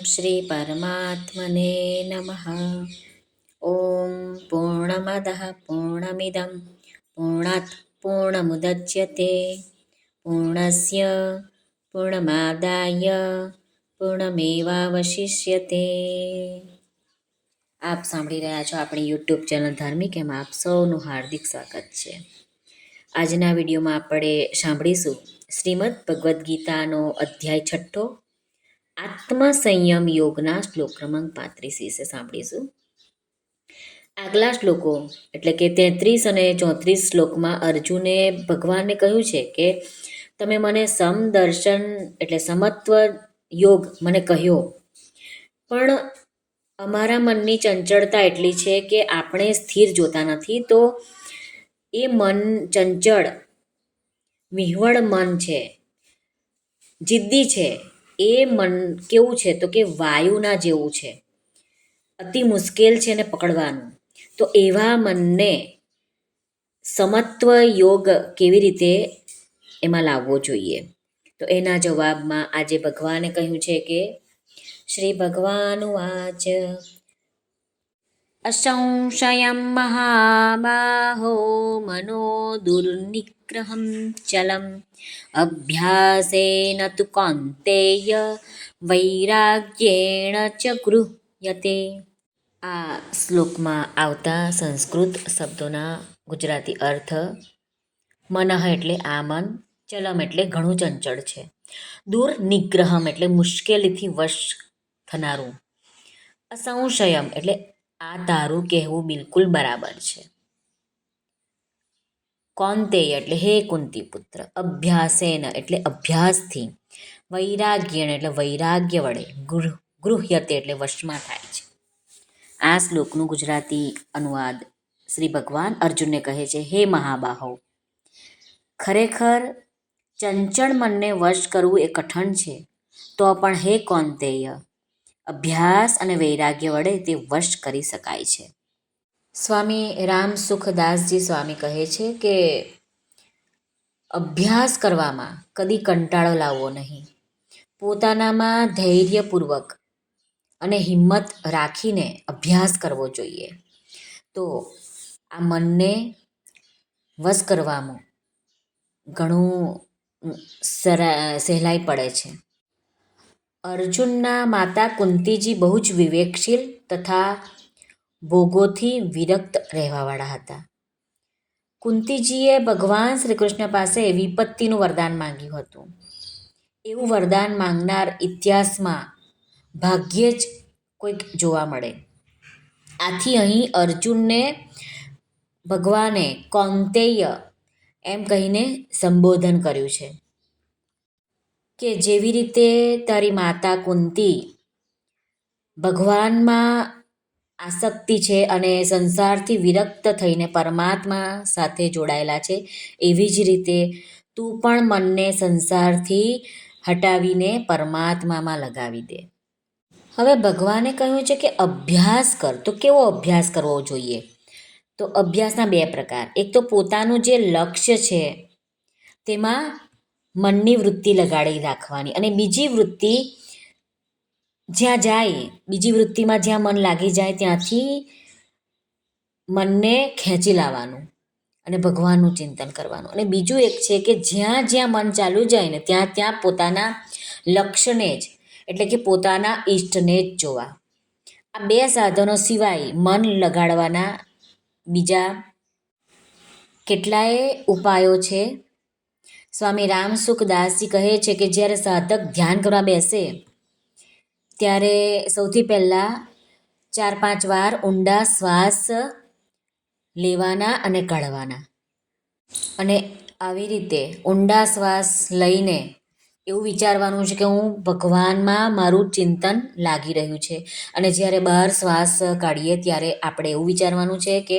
શ્રી પરમાત્મને નમઃ. ઓમ પૂર્ણમદઃ પૂર્ણમિદં પૂર્ણાત પૂર્ણમુદચ્યતે પૂર્ણસ્ય પૂર્ણમાદાય પૂર્ણમેવાવશિષ્યતે. આપ સાંભળી રહ્યા છો આપણી યુટ્યુબ ચેનલ ધાર્મિક, એમાં આપ સૌનું હાર્દિક સ્વાગત છે. આજના વિડીયોમાં આપણે સાંભળીશું શ્રીમદ ભગવદ્ ગીતાનો અધ્યાય 6 આત્મસંયમ યોગના શ્લોક ક્રમાંક 35 વિશે સાંભળીશું. આગલા શ્લોકો એટલે કે 33 અને 34 શ્લોકમાં અર્જુને ભગવાનને કહ્યું છે કે તમે મને સમદર્શન એટલે સમત્વ યોગ મને કહ્યો, પણ અમારા મનની ચંચળતા એટલી છે કે આપણે સ્થિર જોતા નથી. તો એ મન ચંચળ વિહવળ મન છે, જિદ્દી છે. એ મન કેવું છે તો કે વાયુના જેવું છે, અતિ મુશ્કેલ છે એને પકડવાનું. તો એવા મનને સમત્વ યોગ કેવી રીતે એમાં લાવવો જોઈએ, તો એના જવાબમાં આજે ભગવાને કહ્યું છે કે શ્રી ભગવાન વાચ અસંશયમ મહાબાહો મનો દુર્નિગ્રહમ ચલમ અભ્યાસેન તુ કૌંતેય વૈરાગ્યેણ ચ ગૃહ્યતે. આ શ્લોકમાં આવતા સંસ્કૃત શબ્દોના ગુજરાતી અર્થ: મનઃ એટલે આ મન, ચલમ એટલે ઘણું ચંચળ છે, દુર્નિગ્રહમ એટલે મુશ્કેલીથી વશ થનારું, અસંશયમ એટલે આ તારું કહેવું બિલકુલ બરાબર છે, કૌંતેય એટલે હે કુંતી પુત્ર, અભ્યાસેન એટલે અભ્યાસથી, વૈરાગ્યેણ એટલે વૈરાગ્ય વડે, ગૃહ્યતે એટલે વશમાં થાય છે. આ શ્લોકનું ગુજરાતી અનુવાદ શ્રી ભગવાન અર્જુનને કહે છે: હે મહાબાહો, ખરેખર ચંચળ મનને વશ કરવું એ કઠણ છે, તો પણ હે કૌંતેય, અભ્યાસ અને વૈરાગ્ય વડે તે વશ કરી શકાય છે. સ્વામી રામસુખદાસજી સ્વામી કહે છે કે અભ્યાસ કરવામાં કદી કંટાળો લાવવો નહીં. પોતાનામાં ધૈર્યપૂર્વક અને હિંમત રાખીને અભ્યાસ કરવો જોઈએ. તો આ મનને વશ કરવામાં ઘણું સહેલાઈ પડે છે. અર્જુનના માતા કુંતીજી બહુ જ વિવેકશીલ તથા ભોગોથી વિરક્ત રહેવાવાળા હતા. કુંતીજીએ ભગવાન શ્રી કૃષ્ણ પાસે વિપત્તિનું વરદાન માંગ્યું હતું. એવું વરદાન માંગનાર ઇતિહાસમાં ભાગ્યે જ કોઈક જોવા મળે. આથી અહીં અર્જુનને ભગવાને કૌંતેય એમ કહીને સંબોધન કર્યું છે કે જેવી રીતે તારી માતા કુંતી ભગવાનમાં આસક્તિ છે અને સંસારથી વિરક્ત થઈને પરમાત્મા સાથે જોડાયેલા છે, એવી જ રીતે તું પણ મનને સંસારથી હટાવીને પરમાત્મામાં લગાવી દે. હવે ભગવાને કહ્યું છે કે અભ્યાસ કર. તો કેવો અભ્યાસ કરવો જોઈએ? તો અભ્યાસના બે પ્રકાર: એક તો પોતાનું જે લક્ષ્ય છે તેમાં મનની વૃત્તિ લગાડી રાખવાની, અને બીજી વૃત્તિ જ્યાં જાય, બીજી વૃત્તિમાં જ્યાં મન લાગી જાય ત્યાંથી મનને ખેંચી લાવવાનું અને ભગવાનનું ચિંતન કરવાનું. અને બીજું એક છે કે જ્યાં જ્યાં મન ચાલુ જાય ને ત્યાં ત્યાં પોતાના લક્ષ્યને જ એટલે કે પોતાના ઈષ્ટને જ જોવા. આ બે સાધનો સિવાય મન લગાડવાના બીજા કેટલાય ઉપાયો છે. સ્વામી રામસુખદાસજી કહે છે કે જ્યારે સાધક ધ્યાન કરવા બેસે ત્યારે સૌથી પહેલાં 4-5 વાર ઊંડા શ્વાસ લેવાના અને કાઢવાના, અને આવી રીતે ઊંડા શ્વાસ લઈને એવું વિચારવાનું છે કે હું ભગવાનમાં મારું ચિંતન લાગી રહ્યું છે. અને જ્યારે બહાર શ્વાસ કાઢીએ ત્યારે આપણે એવું વિચારવાનું છે કે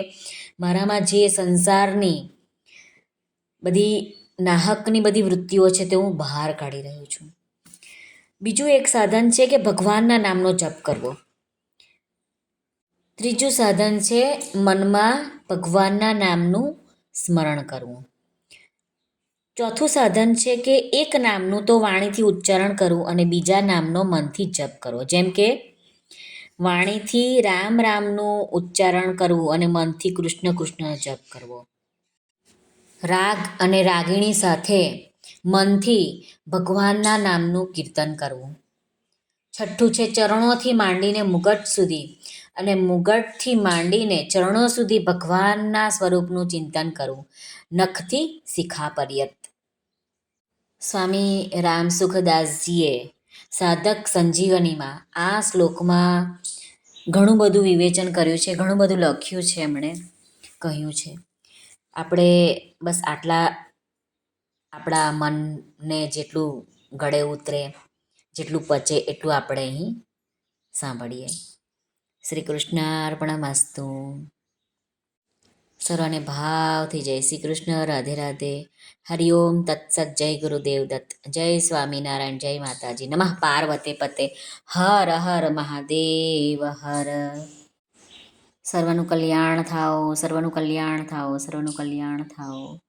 મારામાં જે સંસારની બધી નાહકની બધી વૃત્તિઓ છે તે હું બહાર કાઢી રહ્યો છું. બીજું એક સાધન છે કે ભગવાનના નામનો જપ કરવો. ત્રીજું સાધન છે મનમાં ભગવાનના નામનું સ્મરણ કરવું. ચોથું સાધન છે કે એક નામનું તો વાણીથી ઉચ્ચારણ કરવું અને બીજા નામનો મનથી જપ કરવો. જેમ કે વાણીથી રામ રામનું ઉચ્ચારણ કરવું અને મનથી કૃષ્ણ કૃષ્ણનો જપ કરવો. રાગ અને રાગિણી સાથે મનથી ભગવાનના નામનું કીર્તન કરવું. છઠ્ઠું છે ચરણોથી માંડીને મુગટ સુધી અને મુગટથી માંડીને ચરણો સુધી ભગવાનના સ્વરૂપનું ચિંતન કરવું. નખથી શિખા પર્યંત. સ્વામી રામસુખદાસજીએ સાધક સંજીવનીમાં આ શ્લોકમાં ઘણું બધું વિવેચન કર્યું છે, ઘણું બધું લખ્યું છે, એમણે કહ્યું છે. આપણે બસ આટલા આપણા મનને જેટલું ગળે ઉતરે, જેટલું પચે એટલું આપણે અહીં સાંભળીએ. શ્રી કૃષ્ણ અર્પણમસ્તુ. સર્વને ભાવથી જય શ્રી કૃષ્ણ. રાધે રાધે. હરિઓમ તત્સત. જય ગુરુદેવ દત્ત. જય સ્વામિનારાયણ. જય માતાજી. નમઃ પાર્વતે પતે. હર હર મહાદેવ હર. સર્વનું કલ્યાણ થાઓ, સર્વનું કલ્યાણ થાઓ, સર્વનું કલ્યાણ થાઓ.